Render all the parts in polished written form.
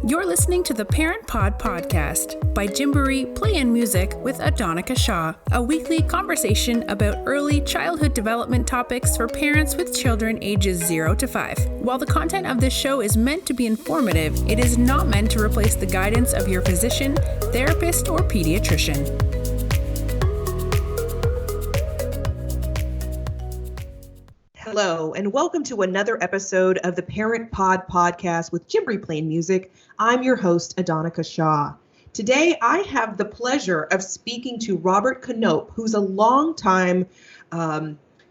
You're listening to the Parent Pod podcast by Gymboree Play and Music with Adonica Shaw, a weekly conversation about early childhood development topics for parents with children ages 0 to 5. While the content of this show is meant to be informative, it is not meant to replace the guidance of your physician, therapist, or pediatrician. Hello, and welcome to another episode of the Parent Pod podcast with Gymboree Play and Music. I'm your host, Adonica Shaw. Today, I have the pleasure of speaking to Robert Knop, who's a longtime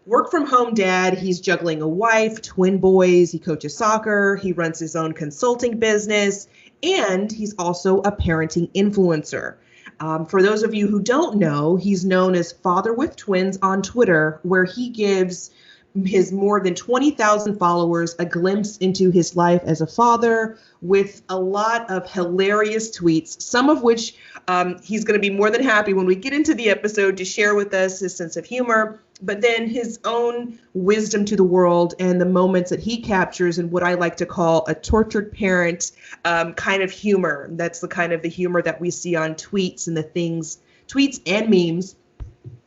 work-from-home dad. He's juggling a wife, twin boys, he coaches soccer, he runs his own consulting business, and he's also a parenting influencer. For those of you who don't know, he's known as Father with Twins on Twitter, where he gives his more than 20,000 followers a glimpse into his life as a father with a lot of hilarious tweets, some of which he's going to be more than happy when we get into the episode to share with us his sense of humor, but then his own wisdom to the world and the moments that he captures in what I like to call a tortured parent kind of humor. That's the kind of the humor that we see on tweets and the things, tweets and memes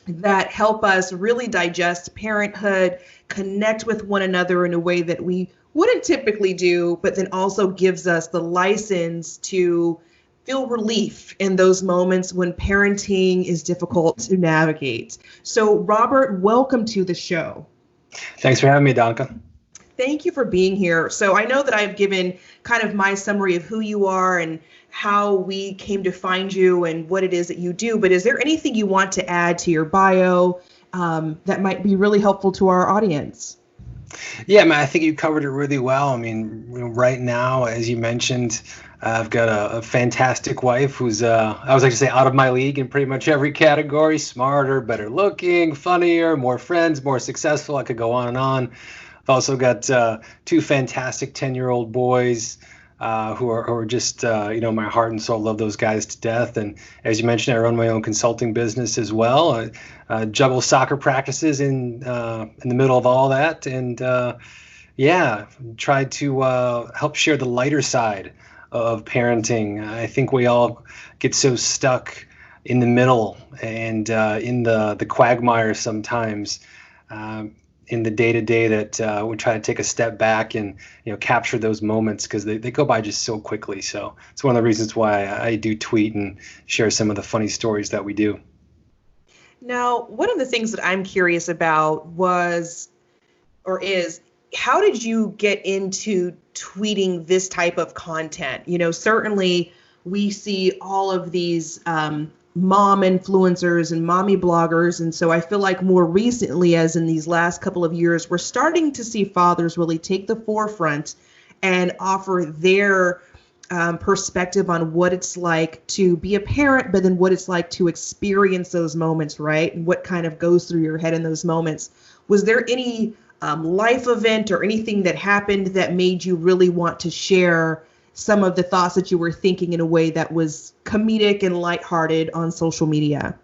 that help us really digest parenthood, connect with one another in a way that we wouldn't typically do, but then also gives us the license to feel relief in those moments when parenting is difficult to navigate. So, Robert, welcome to the show. Thanks for having me, Donka. Thank you for being here. So I know that I've given kind of my summary of who you are and how we came to find you and what it is that you do, but is there anything you want to add to your bio that might be really helpful to our audience? Yeah, man, I think you covered it really well. I mean, right now, as you mentioned, I've got a fantastic wife who's, I was like to say, out of my league in pretty much every category: smarter, better looking, funnier, more friends, more successful. I could go on and on. I've also got two fantastic 10-year-old boys who are just, my heart and soul. Love those guys to death. And as you mentioned, I run my own consulting business as well. I juggle soccer practices in the middle of all that. And try to help share the lighter side of parenting. I think we all get so stuck in the middle and in the quagmire sometimes. In the day-to-day that we try to take a step back and capture those moments because they go by just so quickly. So it's one of the reasons why I do tweet and share some of the funny stories that we do. Now, one of the things that I'm curious about is how did you get into tweeting this type of content? Certainly we see all of these mom influencers and mommy bloggers. And so I feel like more recently, as in these last couple of years, we're starting to see fathers really take the forefront and offer their perspective on what it's like to be a parent, but then what it's like to experience those moments, right? And what kind of goes through your head in those moments. Was there any life event or anything that happened that made you really want to share some of the thoughts that you were thinking in a way that was comedic and lighthearted on social media?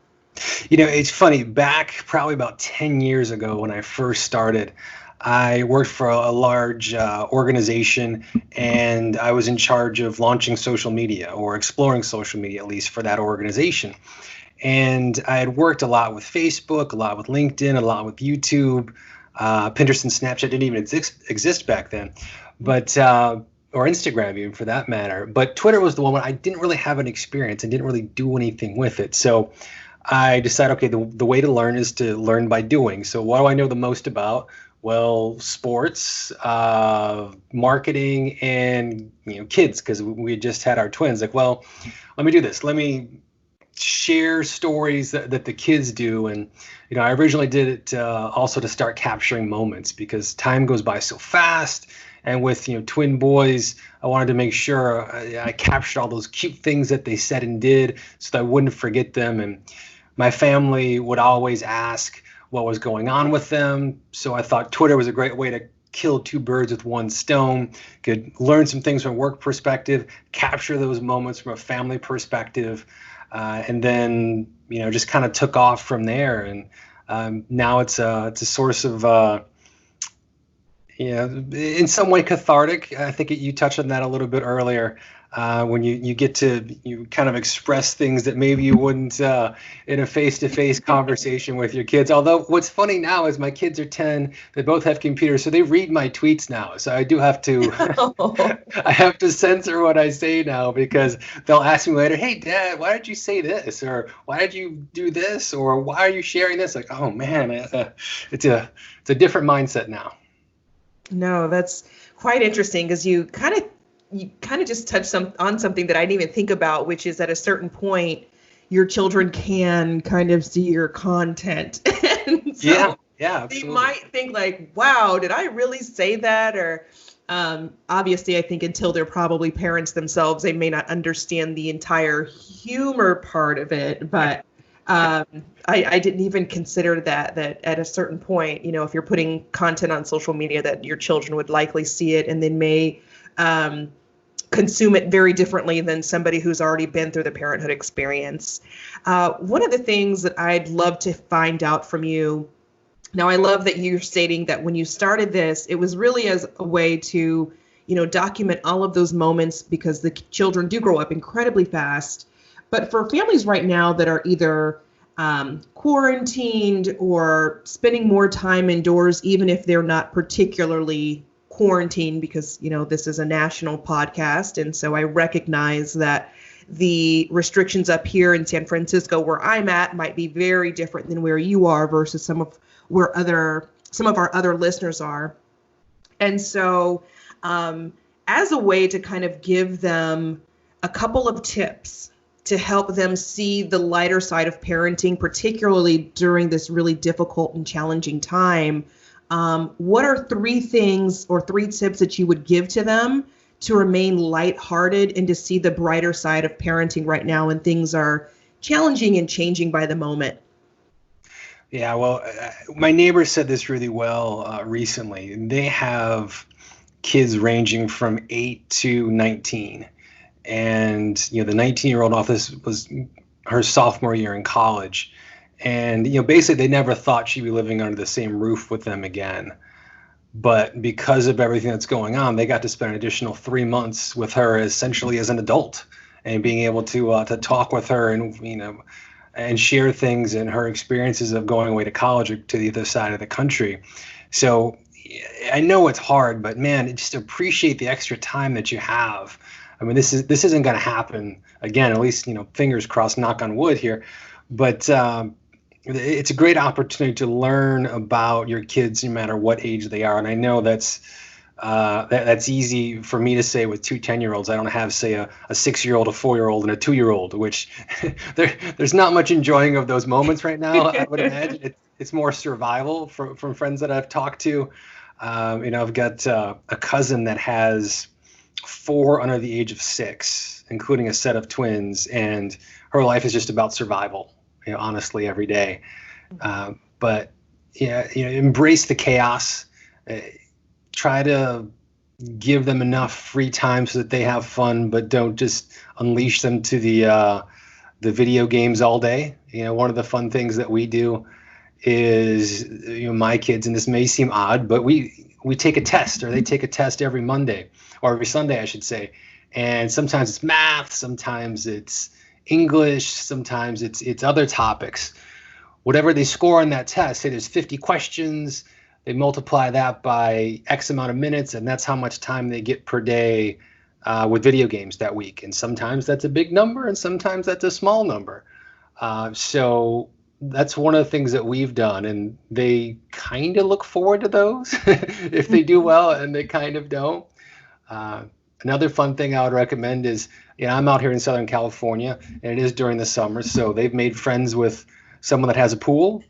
It's funny. Back probably about 10 years ago when I first started, I worked for a large organization, and I was in charge of launching social media or exploring social media, at least for that organization. And I had worked a lot with Facebook, a lot with LinkedIn, a lot with YouTube. Pinterest and Snapchat didn't even exist back then. But or Instagram even for that matter. But Twitter was the one where I didn't really have an experience and didn't really do anything with it. So I decided, okay, the way to learn is to learn by doing. So what do I know the most about? Well, sports, marketing, and kids, because we had just had our twins. Like, well, let me do this. Let me share stories that the kids do. And I originally did it also to start capturing moments because time goes by so fast. And with twin boys, I wanted to make sure I captured all those cute things that they said and did so that I wouldn't forget them. And my family would always ask what was going on with them. So I thought Twitter was a great way to kill two birds with one stone. Could learn some things from a work perspective, capture those moments from a family perspective, and then just kind of took off from there. And now it's a source of Yeah, in some way cathartic. I think you touched on that a little bit earlier. When you get to you kind of express things that maybe you wouldn't in a face-to-face conversation with your kids. Although what's funny now is my kids are 10, they both have computers, so they read my tweets now. So I do have to I have to censor what I say now, because they'll ask me later, "Hey Dad, why did you say this?" Or "Why did you do this?" Or "Why are you sharing this?" Like, oh man, it's a different mindset now. No, that's quite interesting, because you kind of just touched on something that I didn't even think about, which is at a certain point, your children can kind of see your content. And so yeah, absolutely. they might think like, wow, did I really say that? Or obviously, I think until they're probably parents themselves, they may not understand the entire humor part of it. But I didn't even consider that at a certain point, if you're putting content on social media, that your children would likely see it and then may consume it very differently than somebody who's already been through the parenthood experience. One of the things that I'd love to find out from you, now I love that you're stating that when you started this, it was really as a way to, document all of those moments, because the children do grow up incredibly fast. But for families right now that are either quarantined or spending more time indoors, even if they're not particularly quarantined, because, this is a national podcast. And so I recognize that the restrictions up here in San Francisco, where I'm at, might be very different than where you are versus some of our other listeners are. And so as a way to kind of give them a couple of tips to help them see the lighter side of parenting, particularly during this really difficult and challenging time, what are 3 things or 3 tips that you would give to them to remain lighthearted and to see the brighter side of parenting right now when things are challenging and changing by the moment? Yeah, well, my neighbor said this really well recently. They have kids ranging from 8 to 19. And, the 19-year-old office was her sophomore year in college. And, basically they never thought she'd be living under the same roof with them again. But because of everything that's going on, they got to spend an additional 3 months with her essentially as an adult, and being able to talk with her and, and share things and her experiences of going away to college or to the other side of the country. So I know it's hard, but man, just appreciate the extra time that you have. I mean, this isn't going to happen again, at least, fingers crossed, knock on wood here. But it's a great opportunity to learn about your kids no matter what age they are. And I know that's easy for me to say with 2 10-year-olds. I don't have, say, a 6-year-old, a 4-year-old, and a 2-year-old, which there's not much enjoying of those moments right now. I would imagine it's more survival from friends that I've talked to. I've got a cousin that has 4 under the age of 6, including a set of twins, and her life is just about survival, honestly, every day. But embrace the chaos. Try to give them enough free time so that they have fun, but don't just unleash them to the video games all day. One of the fun things that we do is, my kids, and this may seem odd, but we take a test, or they take a test every Monday, or every Sunday, I should say. And sometimes it's math, sometimes it's English, sometimes it's other topics. Whatever they score on that test, say there's 50 questions, they multiply that by X amount of minutes, and that's how much time they get per day with video games that week. And sometimes that's a big number, and sometimes that's a small number. So that's one of the things that we've done, and they kind of look forward to those if they do well, and they kind of don't. Another fun thing I would recommend is, I'm out here in Southern California, and it is during the summer, so they've made friends with someone that has a pool,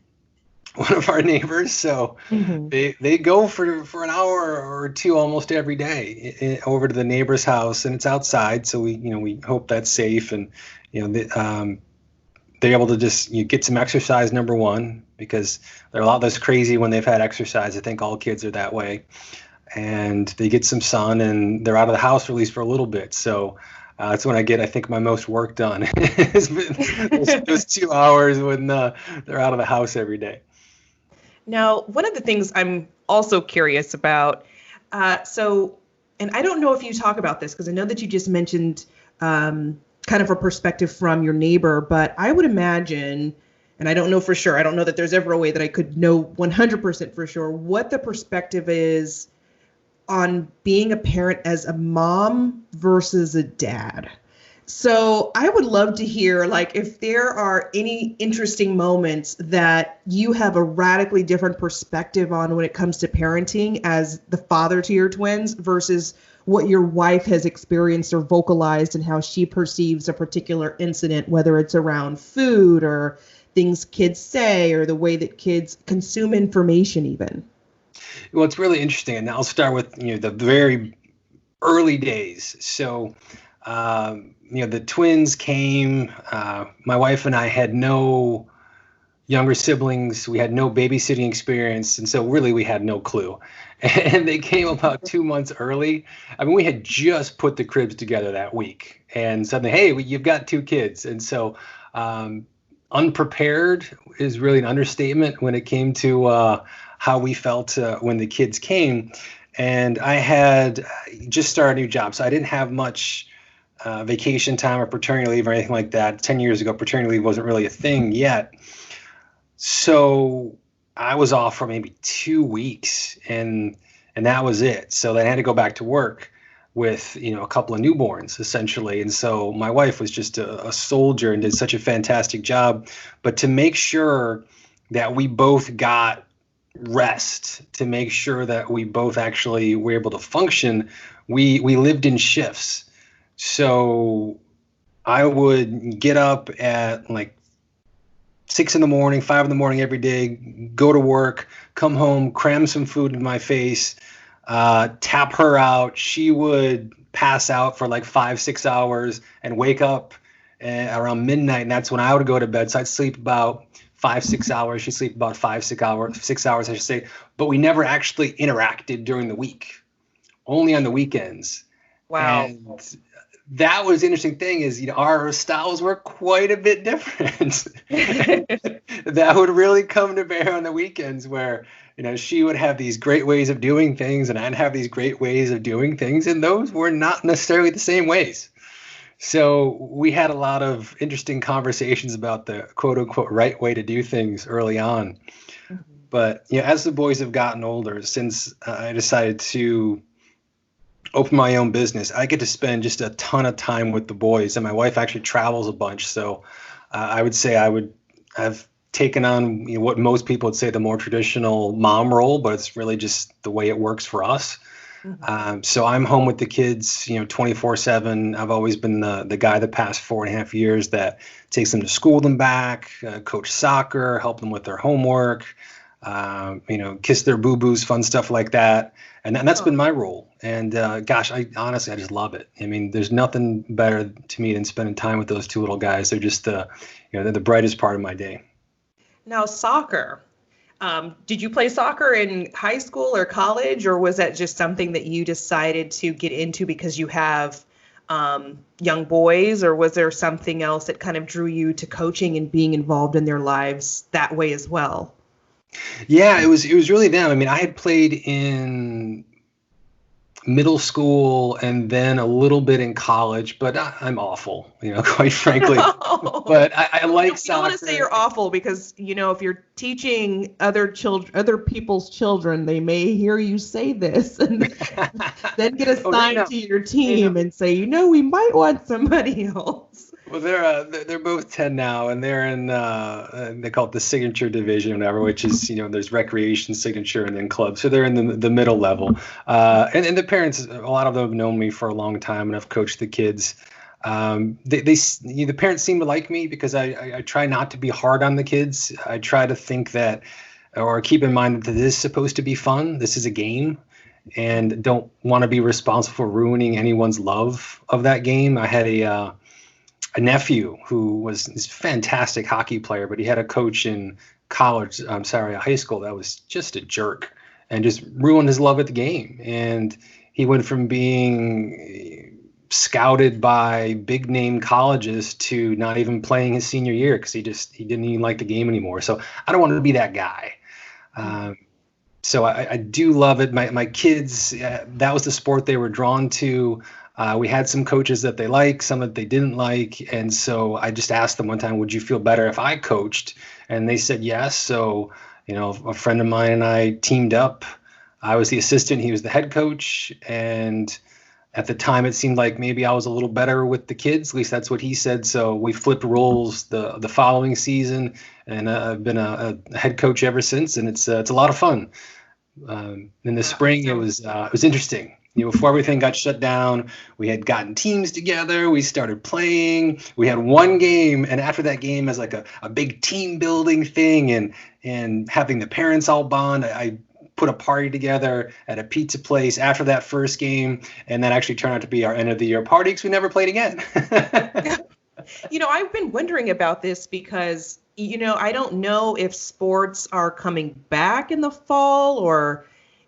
one of our neighbors. So they go for an hour or 2 almost every day over to the neighbor's house, and it's outside, so we hope that's safe, and they're able to just get some exercise, number one, because they're a lot less crazy when they've had exercise. I think all kids are that way. And they get some sun, and they're out of the house, or at least for a little bit. So that's when I think, my most work done. those 2 hours when they're out of the house every day. Now, one of the things I'm also curious about, And I don't know if you talk about this because I know that you just mentioned kind of a perspective from your neighbor, but I would imagine, and I don't know for sure, I don't know that there's ever a way that I could know 100% for sure what the perspective is on being a parent as a mom versus a dad. So I would love to hear, like, if there are any interesting moments that you have a radically different perspective on when it comes to parenting as the father to your twins versus what your wife has experienced or vocalized and how she perceives a particular incident, whether it's around food or things kids say or the way that kids consume information even. Well, it's really interesting. And I'll start with, the very early days. So, the twins came, my wife and I had no younger siblings. We had no babysitting experience. And so really we had no clue. And they came about 2 months early. I mean, we had just put the cribs together that week and suddenly, hey, you've got 2 kids. And so unprepared is really an understatement when it came to how we felt when the kids came. And I had just started a new job, so I didn't have much vacation time or paternity leave or anything like that. 10 years ago, paternity leave wasn't really a thing yet. So I was off for maybe 2 weeks and that was it. So then I had to go back to work with, a couple of newborns essentially. And so my wife was just a soldier and did such a fantastic job. But to make sure that we both got rest, to make sure that we both actually were able to function, we lived in shifts. So I would get up at like 6 a.m, 5 a.m. every day, go to work, come home, cram some food in my face, tap her out. She would pass out for like 5-6 hours and wake up around midnight. And that's when I would go to bed. So I'd sleep about 5-6 hours. She'd sleep about 6 hours, I should say. But we never actually interacted during the week, only on the weekends. Wow. And that was the interesting thing is, our styles were quite a bit different. That would really come to bear on the weekends where, she would have these great ways of doing things and I'd have these great ways of doing things. And those were not necessarily the same ways. So we had a lot of interesting conversations about the quote unquote right way to do things early on. Mm-hmm. But as the boys have gotten older, since I decided to open my own business, I get to spend just a ton of time with the boys, and my wife actually travels a bunch. So I would say I've taken on what most people would say the more traditional mom role, but it's really just the way it works for us. Mm-hmm. So I'm home with the kids, 24/7. I've always been the guy the past 4.5 years that takes them to school them back, coach soccer, help them with their homework, kiss their boo-boos, fun stuff like that. And that's been my role. And gosh, I just love it. I mean, there's nothing better to me than spending time with those 2 little guys. They're just they're the brightest part of my day. Now, soccer. Did you play soccer in high school or college, or was that just something that you decided to get into because you have young boys, or was there something else that kind of drew you to coaching and being involved in their lives that way as well? Yeah, it was really them. I mean, I had played in middle school and then a little bit in college, but I'm awful, quite frankly. But I like soccer. I don't want to say you're awful because, if you're teaching other people's children, they may hear you say this and then get assigned to your team and say, we might want somebody else. Well, they're both 10 now, and they're in they call it the signature division, or whatever, which is there's recreation, signature, and then club. So they're in the middle level. And the parents, a lot of them have known me for a long time, and I've coached the kids. The parents seem to like me because I try not to be hard on the kids. I try to think that, or keep in mind that this is supposed to be fun. This is a game, and don't want to be responsible for ruining anyone's love of that game. I had a nephew who was this fantastic hockey player, but he had a coach in high school that was just a jerk and just ruined his love at the game. And he went from being scouted by big name colleges to not even playing his senior year because he didn't even like the game anymore. So I don't want to be that guy. So I do love it. My kids, that was the sport they were drawn to. We had some coaches that they liked, some that they didn't like. And so I just asked them one time, would you feel better if I coached? And they said yes. So, a friend of mine and I teamed up. I was the assistant, he was the head coach. And at the time, it seemed like maybe I was a little better with the kids. At least that's what he said. So we flipped roles the following season, and I've been a head coach ever since. And it's a lot of fun. In the spring, it was interesting. Before everything got shut down, we had gotten teams together. We started playing. We had one game, and after that game, as like a big team building thing, and having the parents all bond, I put a party together at a pizza place after that first game, and that actually turned out to be our end of the year party because we never played again. I've been wondering about this because, I don't know if sports are coming back in the fall or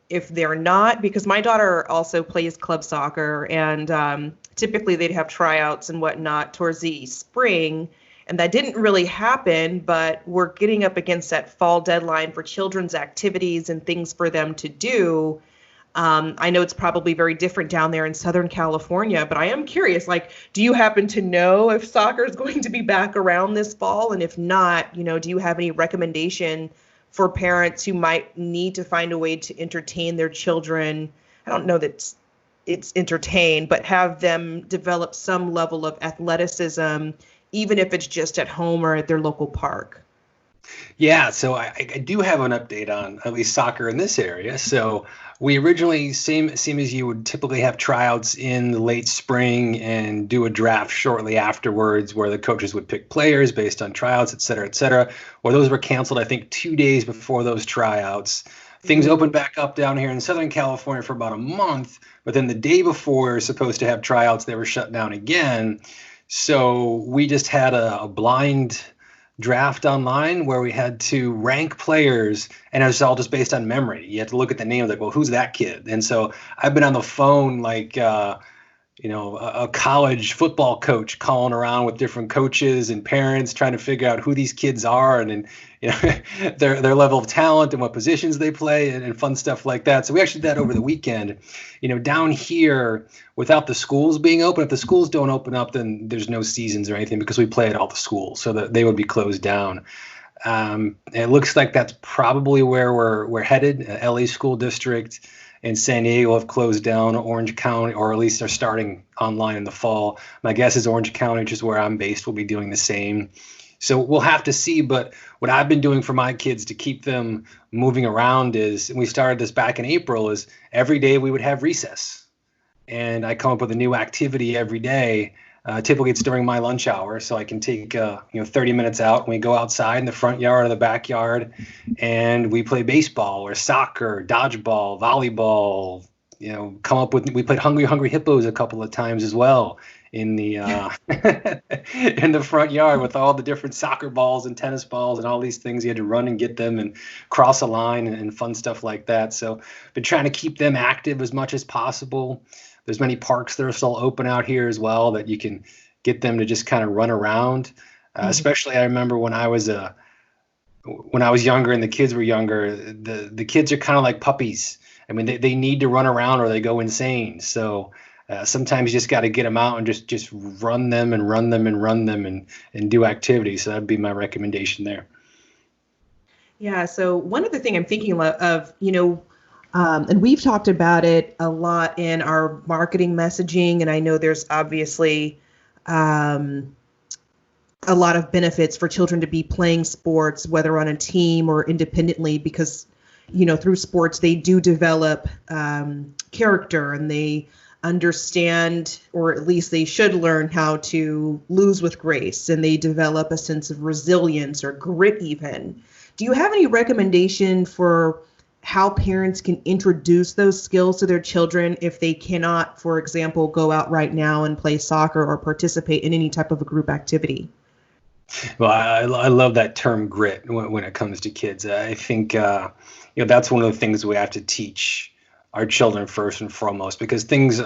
if they're not, because my daughter also plays club soccer, and typically they'd have tryouts and whatnot towards the spring. And that didn't really happen, but we're getting up against that fall deadline for children's activities and things for them to do. I know it's probably very different down there in Southern California, but I am curious, do you happen to know if soccer is going to be back around this fall? And if not, do you have any recommendation for parents who might need to find a way to entertain their children? I don't know that it's entertain, but have them develop some level of athleticism, even if it's just at home or at their local park. Yeah, so I do have an update on at least soccer in this area. So we originally, same as you, would typically have tryouts in the late spring and do a draft shortly afterwards where the coaches would pick players based on tryouts, et cetera, et cetera. Or those were canceled, I think, 2 days before those tryouts. Things opened back up down here in Southern California for about a month, but then the day before we were supposed to have tryouts, they were shut down again. So we just had a blind draft online where we had to rank players, and it was all just based on memory. You had to look at the name, like, well, who's that kid? And so I've been on the phone like a college football coach calling around with different coaches and parents trying to figure out who these kids are and their level of talent and what positions they play and fun stuff like that. So we actually did that over the weekend. Down here, without the schools being open, if the schools don't open up, then there's no seasons or anything because we play at all the schools, so that they would be closed down. It looks like that's probably where we're headed. LA School District and San Diego have closed down. Orange County, or at least they're starting online in the fall. My guess is Orange County, which is where I'm based, will be doing the same. So we'll have to see. But what I've been doing for my kids to keep them moving around is, and we started this back in April, is every day we would have recess. And I come up with a new activity every day. Typically it's during my lunch hour, so I can take 30 minutes out, and we go outside in the front yard or the backyard, and we play baseball or soccer, dodgeball, volleyball. We played Hungry Hippos a couple of times as well in the in the front yard with all the different soccer balls and tennis balls and all these things. You had to run and get them and cross a line and fun stuff like that. So been trying to keep them active as much as possible. There's many parks that are still open out here as well that you can get them to just kind of run around. Especially, I remember when I was younger and the kids were younger, the kids are kind of like puppies. I mean, they need to run around or they go insane. So sometimes you just got to get them out and just run them and do activities. So that'd be my recommendation there. Yeah. So one other thing I'm thinking of, and we've talked about it a lot in our marketing messaging, and I know there's obviously a lot of benefits for children to be playing sports, whether on a team or independently, because, through sports, they do develop character, and they understand, or at least they should learn how to lose with grace, and they develop a sense of resilience or grit even. Do you have any recommendation for how parents can introduce those skills to their children if they cannot, for example, go out right now and play soccer or participate in any type of a group activity? Well, I love that term grit when it comes to kids. I think, that's one of the things we have to teach our children first and foremost, because things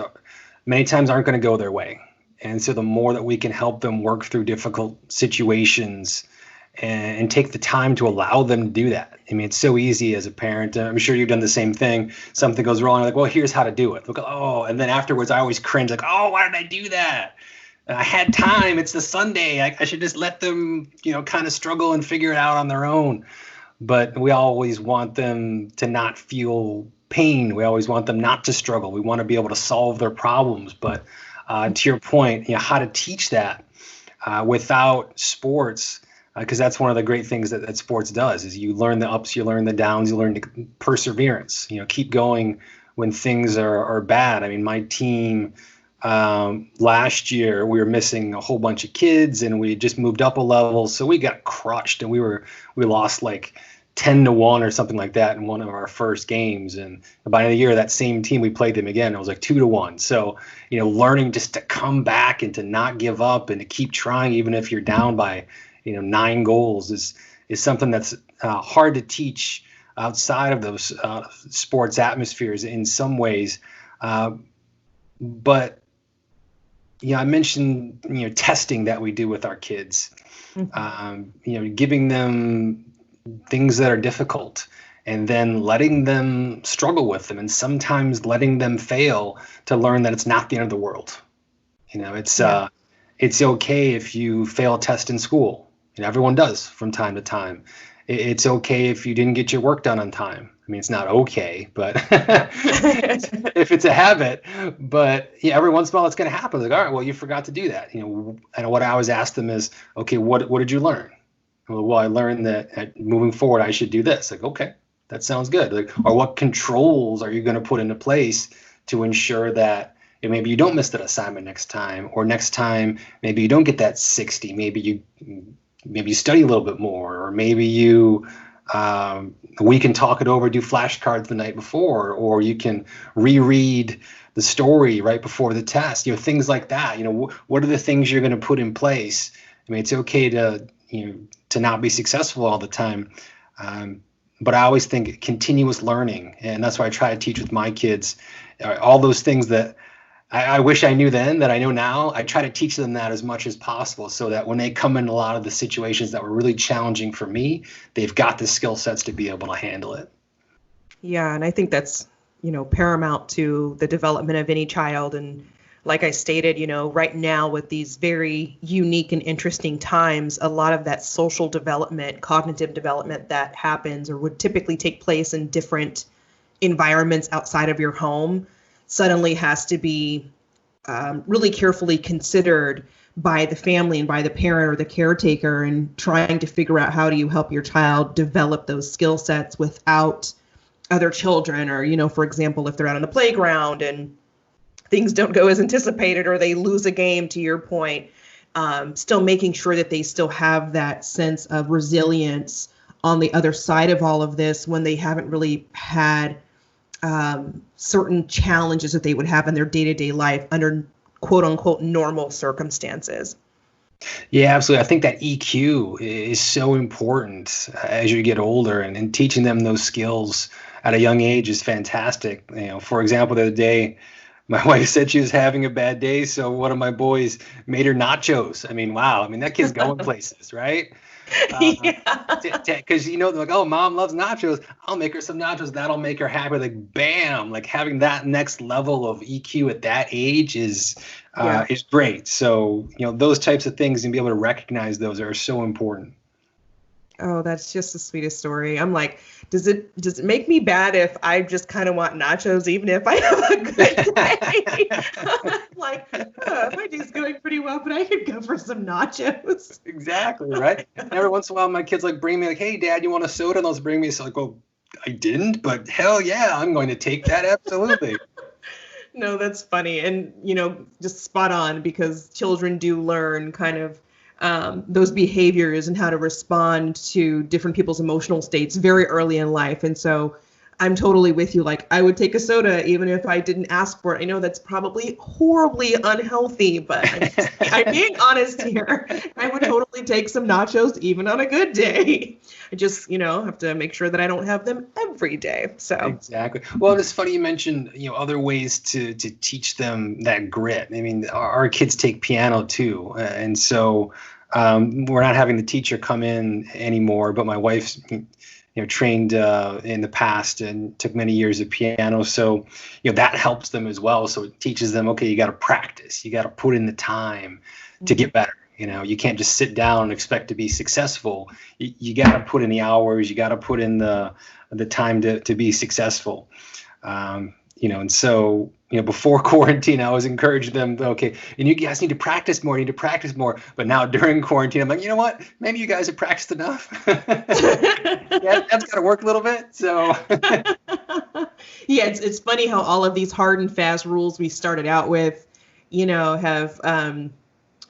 many times aren't going to go their way. And so the more that we can help them work through difficult situations and take the time to allow them to do that. I mean, it's so easy as a parent. I'm sure you've done the same thing. Something goes wrong, like, well, here's how to do it. Look, oh, and then afterwards, I always cringe, like, oh, why did I do that? I had time. It's the Sunday. I should just let them, kind of struggle and figure it out on their own. But we always want them to not feel pain. We always want them not to struggle. We want to be able to solve their problems. But to your point, how to teach that without sports, because that's one of the great things that sports does, is you learn the ups, you learn the downs, you learn the perseverance, keep going when things are bad. I mean, my team, last year we were missing a whole bunch of kids and we just moved up a level. So we got crushed and we lost like 10-1 or something like that in one of our first games. And by the year, that same team, we played them again. It was like 2-1. So, learning just to come back and to not give up and to keep trying, even if you're down by, 9 goals is something that's hard to teach outside of those sports atmospheres in some ways. But I mentioned, testing that we do with our kids, giving them things that are difficult and then letting them struggle with them and sometimes letting them fail to learn that it's not the end of the world. It's okay if you fail a test in school. Everyone does from time to time. It's okay if you didn't get your work done on time. I mean, it's not okay, but if it's a habit, but every once in a while it's going to happen. Like, all right, well, you forgot to do that. And what I always ask them is, okay, what did you learn? Well, I learned that moving forward, I should do this. Like, okay, that sounds good. Like, or what controls are you going to put into place to ensure that maybe you don't miss that assignment next time, or next time, maybe you don't get that 60, maybe you study a little bit more, or maybe we can talk it over, do flashcards the night before, or you can reread the story right before the test, things like that. What are the things you're going to put in place? I mean, it's okay to not be successful all the time. But I always think continuous learning, and that's why I try to teach with my kids, all those things that I wish I knew then that I know now. I try to teach them that as much as possible so that when they come in a lot of the situations that were really challenging for me, they've got the skill sets to be able to handle it. Yeah, and I think that's, paramount to the development of any child. And like I stated, right now with these very unique and interesting times, a lot of that social development, cognitive development that happens or would typically take place in different environments outside of your home suddenly has to be really carefully considered by the family and by the parent or the caretaker, and trying to figure out how do you help your child develop those skill sets without other children, or, for example, if they're out on the playground and things don't go as anticipated or they lose a game, to your point, still making sure that they still have that sense of resilience on the other side of all of this when they haven't really had certain challenges that they would have in their day-to-day life under quote unquote normal circumstances. Yeah, absolutely. I think that EQ is so important as you get older, and teaching them those skills at a young age is fantastic. For example, the other day, my wife said she was having a bad day, so one of my boys made her nachos. I mean, wow. I mean, that kid's going places, right? Because they're like, oh, mom loves nachos, I'll make her some nachos, that'll make her happy. Like, bam, like having that next level of EQ at that age is great. So those types of things and be able to recognize those are so important. Oh, that's just the sweetest story. I'm like, does it make me bad if I just kind of want nachos, even if I have a good day? Like, my day's going pretty well, but I could go for some nachos. Exactly, right? And every once in a while, my kids bring me hey, Dad, you want a soda? And they'll bring me. So well, I didn't, but hell yeah, I'm going to take that. Absolutely. No, that's funny. And, just spot on, because children do learn kind of those behaviors and how to respond to different people's emotional states very early in life. And so I'm totally with you. Like, I would take a soda even if I didn't ask for it. I know that's probably horribly unhealthy, but I'm being honest here. I would totally take some nachos even on a good day. I just, have to make sure that I don't have them every day. So exactly. Well, it's funny you mentioned, other ways to teach them that grit. I mean, our kids take piano too. And so We're not having the teacher come in anymore, but my wife's trained in the past and took many years of piano. So, that helps them as well. So it teaches them, okay, you got to practice. You got to put in the time to get better. You can't just sit down and expect to be successful. You got to put in the hours. You got to put in the time to be successful. And so, before quarantine, I was encouraging them, okay, and you guys need to practice more, But now during quarantine, I'm like, you know what? Maybe you guys have practiced enough. Yeah, that's got to work a little bit. So, yeah, it's funny how all of these hard and fast rules we started out with, have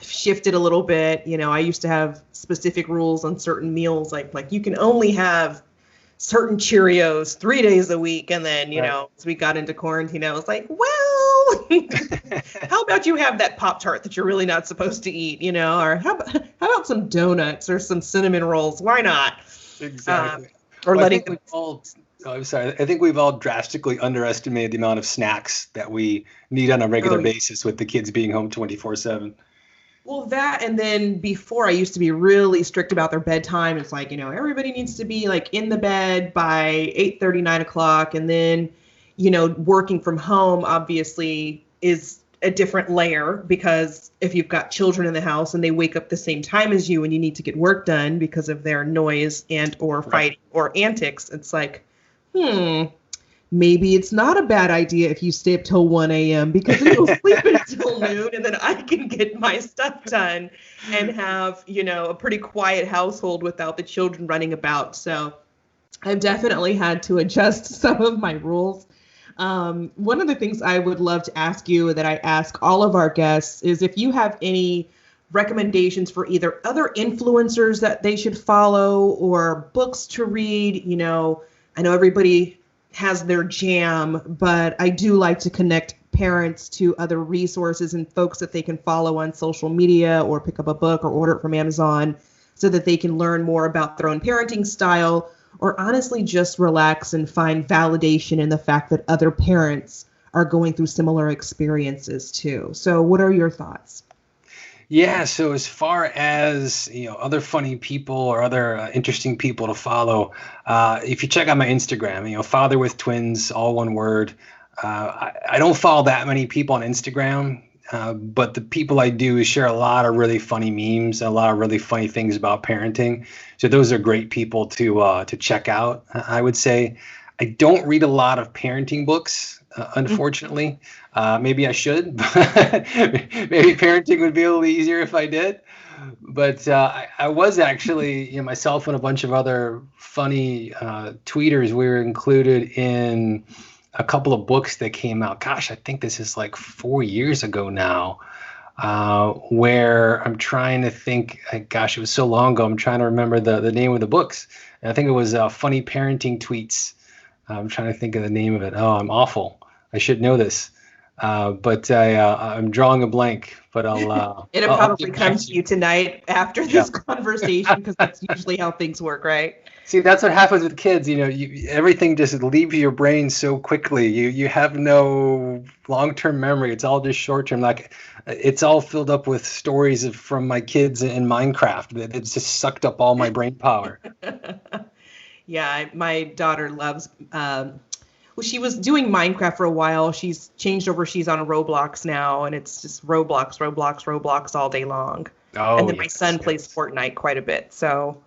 shifted a little bit. I used to have specific rules on certain meals, like you can only have certain Cheerios 3 days a week. And then, as we got into quarantine, I was like, well, how about you have that Pop-Tart that you're really not supposed to eat, or how about some donuts or some cinnamon rolls? Why not? Exactly. I'm sorry. I think we've all drastically underestimated the amount of snacks that we need on a regular basis with the kids being home 24/7. Well, that, and then before I used to be really strict about their bedtime. It's like, everybody needs to be like in the bed by 8:30, 9 o'clock. And then, working from home obviously is a different layer, because if you've got children in the house and they wake up the same time as you and you need to get work done because of their noise and or fighting or antics, it's like, maybe it's not a bad idea if you stay up till 1 a.m. because then you'll sleep until noon, and then I can get my stuff done and have, a pretty quiet household without the children running about. So I've definitely had to adjust some of my rules. One of the things I would love to ask you, that I ask all of our guests, is if you have any recommendations for either other influencers that they should follow or books to read. I know everybody has their jam, but I do like to connect parents to other resources and folks that they can follow on social media or pick up a book or order it from Amazon so that they can learn more about their own parenting style, or honestly just relax and find validation in the fact that other parents are going through similar experiences too. So what are your thoughts? Yeah, so as far as other funny people or other interesting people to follow, if you check out my Instagram, Father with Twins, all one word. I don't follow that many people on Instagram, but the people I do share a lot of really funny memes, a lot of really funny things about parenting. So those are great people to check out. I would say I don't read a lot of parenting books, unfortunately. Maybe I should, but maybe parenting would be a little easier if I did. But I was actually, myself and a bunch of other funny tweeters, we were included in a couple of books that came out. Gosh, I think this is like 4 years ago now, where I'm trying to think, gosh, it was so long ago. I'm trying to remember the name of the books. And I think it was Funny Parenting Tweets. I'm trying to think of the name of it. Oh, I'm awful. I should know this. But I'm drawing a blank, but I'll it'll probably come to you tonight after this conversation, because that's usually how things work, right? See, that's what happens with kids. Everything just leaves your brain so quickly. You have no long-term memory. It's all just short-term. Like, it's all filled up with stories from my kids in Minecraft. It's just sucked up all my brain power. Yeah, my daughter loves. Well, she was doing Minecraft for a while. She's changed over. She's on Roblox now, and it's just Roblox all day long. Oh, and then my son plays Fortnite quite a bit. So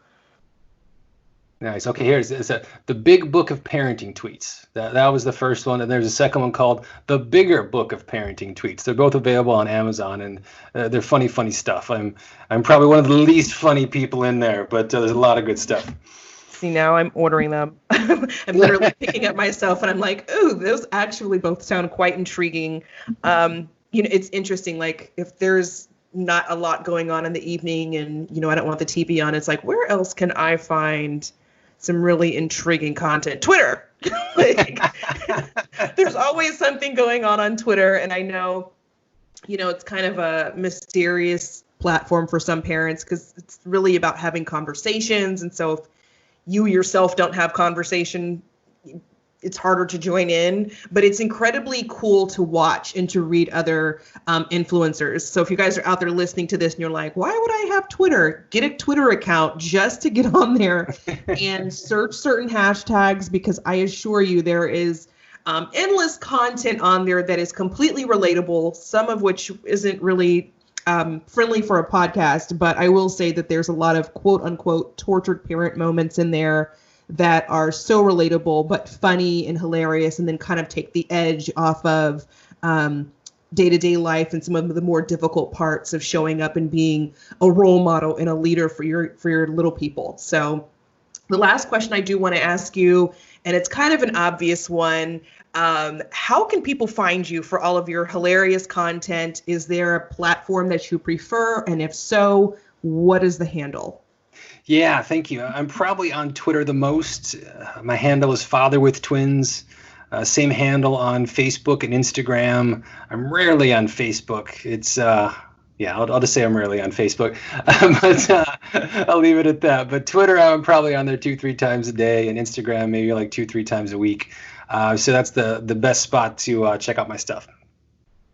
nice. Okay, here's the Big Book of Parenting Tweets. That was the first one, and there's a second one called The Bigger Book of Parenting Tweets. They're both available on Amazon, and they're funny stuff. I'm probably one of the least funny people in there, but there's a lot of good stuff. See, now I'm ordering them. I'm literally picking up myself, and I'm like, ooh, those actually both sound quite intriguing. It's interesting. Like, if there's not a lot going on in the evening and, I don't want the TV on, it's like, where else can I find some really intriguing content? Twitter. There's always something going on Twitter. And I know, it's kind of a mysterious platform for some parents, because it's really about having conversations. And so if you yourself don't have conversation, it's harder to join in, but it's incredibly cool to watch and to read other influencers. So if you guys are out there listening to this and you're like, why would I have Twitter? Get a Twitter account just to get on there and search certain hashtags, because I assure you there is endless content on there that is completely relatable, some of which isn't really friendly for a podcast, but I will say that there's a lot of quote unquote tortured parent moments in there that are so relatable, but funny and hilarious, and then kind of take the edge off of day-to-day life and some of the more difficult parts of showing up and being a role model and a leader for your little people. So the last question I do want to ask you, and it's kind of an obvious one, how can people find you for all of your hilarious content? Is there a platform that you prefer? And if so, what is the handle? Yeah, thank you. I'm probably on Twitter the most. My handle is Father with Twins. Same handle on Facebook and Instagram. I'm rarely on Facebook. It's I'll just say I'm rarely on Facebook, but I'll leave it at that. But Twitter, I'm probably on there 2-3 times a day, and Instagram maybe like 2-3 times a week. So that's the best spot to check out my stuff.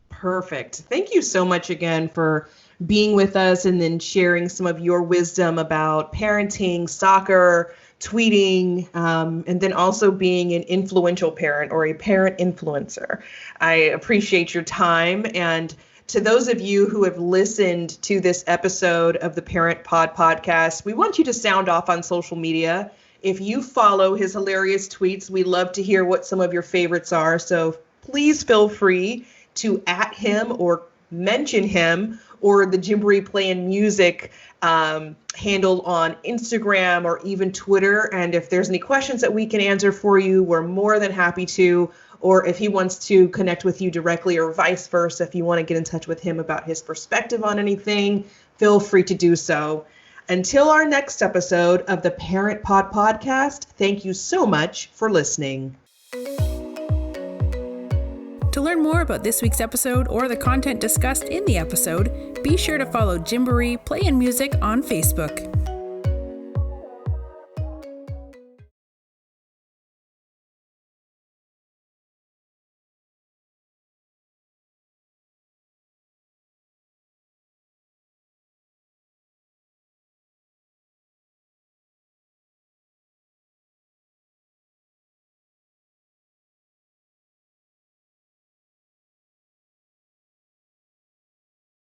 Perfect. Thank you so much again for being with us and then sharing some of your wisdom about parenting, soccer, tweeting, and then also being an influential parent or a parent influencer. I appreciate your time. And to those of you who have listened to this episode of the Parent Pod podcast, we want you to sound off on social media. If you follow his hilarious tweets, we love to hear what some of your favorites are. So please feel free to @ him or mention him, or the Gymboree Playing Music handle on Instagram or even Twitter. And if there's any questions that we can answer for you, we're more than happy to. Or if he wants to connect with you directly, or vice versa, if you want to get in touch with him about his perspective on anything, feel free to do so. Until our next episode of the Parent Pod podcast, thank you so much for listening. To learn more about this week's episode or the content discussed in the episode, be sure to follow Gymboree Playing Music on Facebook.